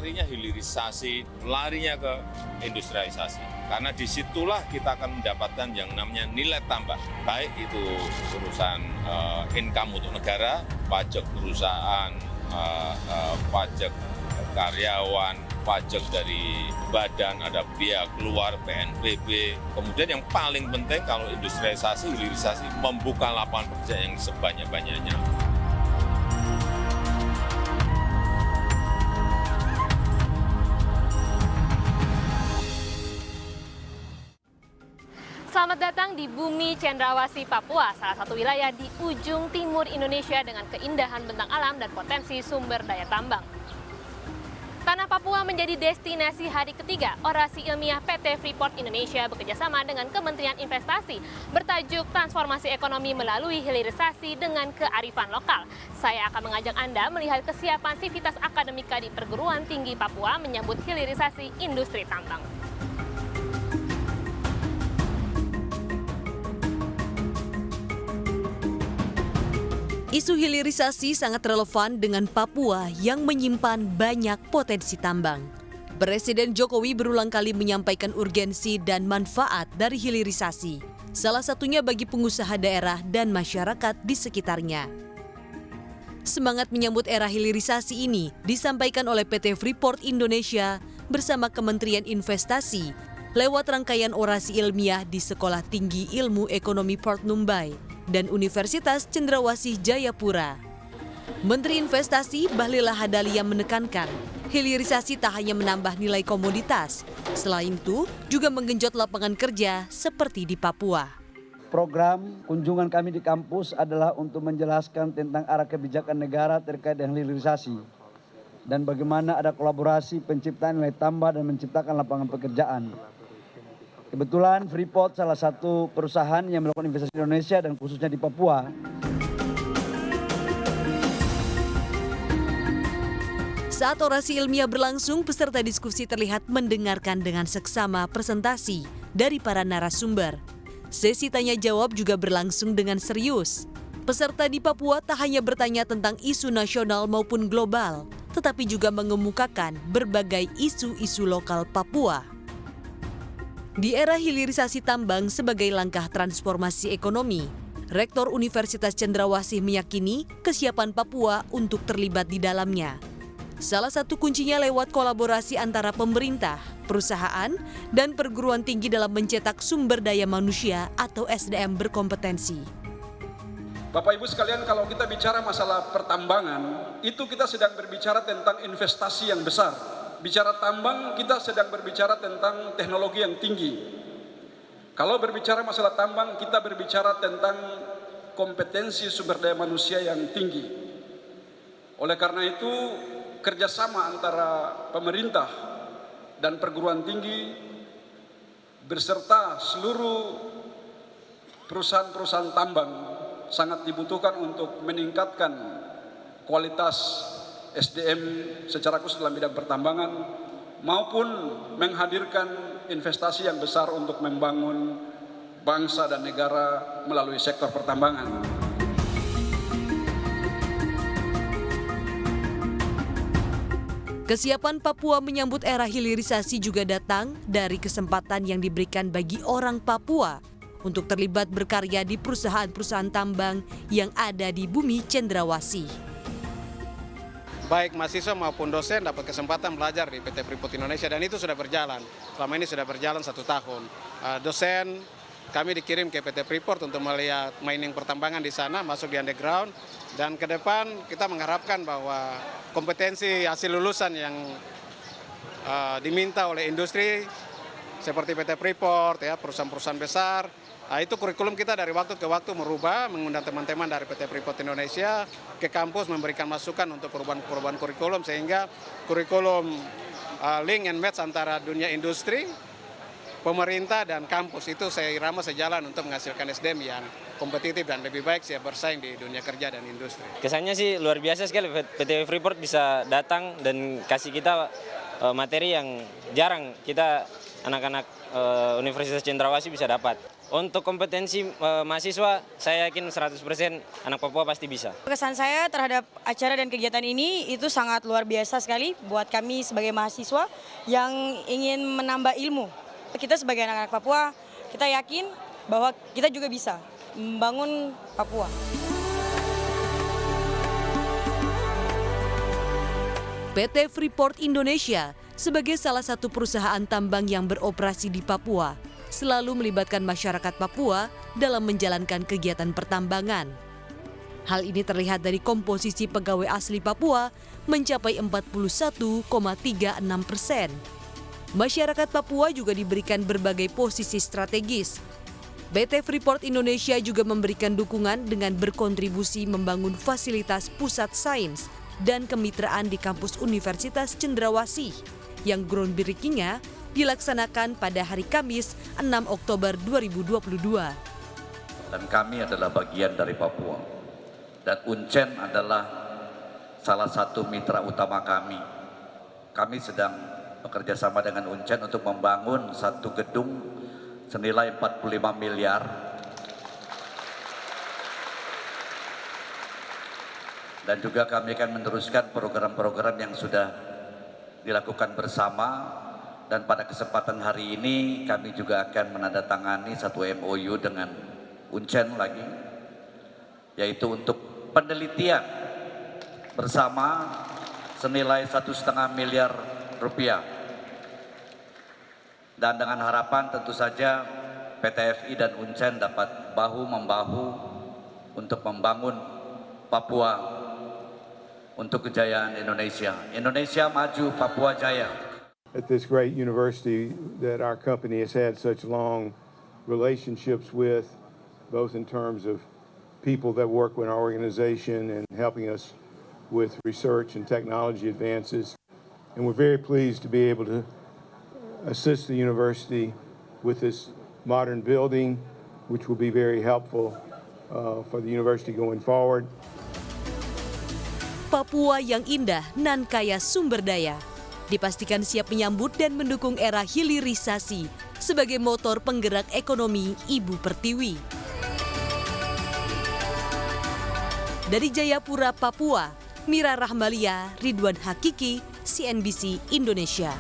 larinya hilirisasi, larinya ke industrialisasi. Karena disitulah kita akan mendapatkan yang namanya nilai tambah, baik itu urusan income untuk negara, pajak perusahaan, pajak karyawan, pajak dari badan, ada biaya keluar, PNBP. Kemudian yang paling penting kalau industrialisasi, hilirisasi, membuka lapangan kerja yang sebanyak-banyaknya. Selamat datang di bumi Cendrawasih, Papua, salah satu wilayah di ujung timur Indonesia dengan keindahan bentang alam dan potensi sumber daya tambang. Tanah Papua menjadi destinasi hari ketiga orasi ilmiah PT Freeport Indonesia bekerjasama dengan Kementerian Investasi bertajuk Transformasi Ekonomi Melalui Hilirisasi dengan Kearifan Lokal. Saya akan mengajak Anda melihat kesiapan sivitas akademika di Perguruan Tinggi Papua menyambut hilirisasi industri tambang. Isu hilirisasi sangat relevan dengan Papua yang menyimpan banyak potensi tambang. Presiden Jokowi berulang kali menyampaikan urgensi dan manfaat dari hilirisasi, salah satunya bagi pengusaha daerah dan masyarakat di sekitarnya. Semangat menyambut era hilirisasi ini disampaikan oleh PT Freeport Indonesia bersama Kementerian Investasi lewat rangkaian orasi ilmiah di Sekolah Tinggi Ilmu Ekonomi Port Numbai dan Universitas Cendrawasih Jayapura. Menteri Investasi Bahlil Lahadalia menekankan, hilirisasi tak hanya menambah nilai komoditas, selain itu juga menggenjot lapangan kerja seperti di Papua. Program kunjungan kami di kampus adalah untuk menjelaskan tentang arah kebijakan negara terkait dengan hilirisasi dan bagaimana ada kolaborasi penciptaan nilai tambah dan menciptakan lapangan pekerjaan. Kebetulan Freeport salah satu perusahaan yang melakukan investasi di Indonesia dan khususnya di Papua. Saat orasi ilmiah berlangsung, peserta diskusi terlihat mendengarkan dengan seksama presentasi dari para narasumber. Sesi tanya jawab juga berlangsung dengan serius. Peserta di Papua tak hanya bertanya tentang isu nasional maupun global, tetapi juga mengemukakan berbagai isu-isu lokal Papua. Di era hilirisasi tambang sebagai langkah transformasi ekonomi, Rektor Universitas Cendrawasih meyakini kesiapan Papua untuk terlibat di dalamnya. Salah satu kuncinya lewat kolaborasi antara pemerintah, perusahaan, dan perguruan tinggi dalam mencetak sumber daya manusia atau SDM berkompetensi. Bapak Ibu sekalian, kalau kita bicara masalah pertambangan, itu kita sedang berbicara tentang investasi yang besar. Bicara tambang, kita sedang berbicara tentang teknologi yang tinggi. Kalau berbicara masalah tambang, kita berbicara tentang kompetensi sumber daya manusia yang tinggi. Oleh karena itu, kerjasama antara pemerintah dan perguruan tinggi beserta seluruh perusahaan-perusahaan tambang sangat dibutuhkan untuk meningkatkan kualitas SDM secara khusus dalam bidang pertambangan maupun menghadirkan investasi yang besar untuk membangun bangsa dan negara melalui sektor pertambangan. Kesiapan Papua menyambut era hilirisasi juga datang dari kesempatan yang diberikan bagi orang Papua untuk terlibat berkarya di perusahaan-perusahaan tambang yang ada di bumi Cendrawasih. Baik mahasiswa maupun dosen dapat kesempatan belajar di PT Freeport Indonesia dan itu sudah berjalan. Selama ini sudah berjalan 1 tahun. Dosen kami dikirim ke PT Freeport untuk melihat mining pertambangan di sana, masuk di underground. Dan ke depan kita mengharapkan bahwa kompetensi hasil lulusan yang diminta oleh industri seperti PT Freeport, ya, perusahaan-perusahaan besar, itu kurikulum kita dari waktu ke waktu merubah, mengundang teman-teman dari PT Freeport Indonesia ke kampus memberikan masukan untuk perubahan kurikulum sehingga kurikulum link and match antara dunia industri, pemerintah dan kampus itu saya irama sejalan untuk menghasilkan SDM yang kompetitif dan lebih baik siap bersaing di dunia kerja dan industri. Kesannya sih luar biasa sekali PT Freeport bisa datang dan kasih kita materi yang jarang kita anak-anak Universitas Cendrawasih bisa dapat. Untuk kompetensi mahasiswa, saya yakin 100% anak Papua pasti bisa. Kesan saya terhadap acara dan kegiatan ini itu sangat luar biasa sekali buat kami sebagai mahasiswa yang ingin menambah ilmu. Kita sebagai anak-anak Papua, kita yakin bahwa kita juga bisa membangun Papua. PT Freeport Indonesia sebagai salah satu perusahaan tambang yang beroperasi di Papua selalu melibatkan masyarakat Papua dalam menjalankan kegiatan pertambangan. Hal ini terlihat dari komposisi pegawai asli Papua mencapai 41,36%. Masyarakat Papua juga diberikan berbagai posisi strategis. PT Freeport Indonesia juga memberikan dukungan dengan berkontribusi membangun fasilitas pusat sains dan kemitraan di kampus Universitas Cendrawasih yang groundbreaking-nya dilaksanakan pada hari Kamis 6 Oktober 2022. Dan kami adalah bagian dari Papua. Dan Uncen adalah salah satu mitra utama kami. Kami sedang bekerja sama dengan Uncen untuk membangun satu gedung senilai 45 miliar. Dan juga kami akan meneruskan program-program yang sudah dilakukan bersama. Dan pada kesempatan hari ini kami juga akan menandatangani satu MOU dengan Uncen lagi, yaitu untuk penelitian bersama senilai 1,5 miliar rupiah. Dan dengan harapan tentu saja PT FI dan Uncen dapat bahu-membahu untuk membangun Papua untuk kejayaan Indonesia. Indonesia maju, Papua jaya. At this great university that our company has had such long relationships with, both in terms of people that work with our organization and helping us with research and technology advances. And we're very pleased to be able to assist the university with this modern building, which will be very helpful for the university going forward. Papua yang indah nan kaya sumber daya dipastikan siap menyambut dan mendukung era hilirisasi sebagai motor penggerak ekonomi Ibu Pertiwi. Dari Jayapura, Papua, Mira Rahmalia, Ridwan Hakiki, CNBC Indonesia.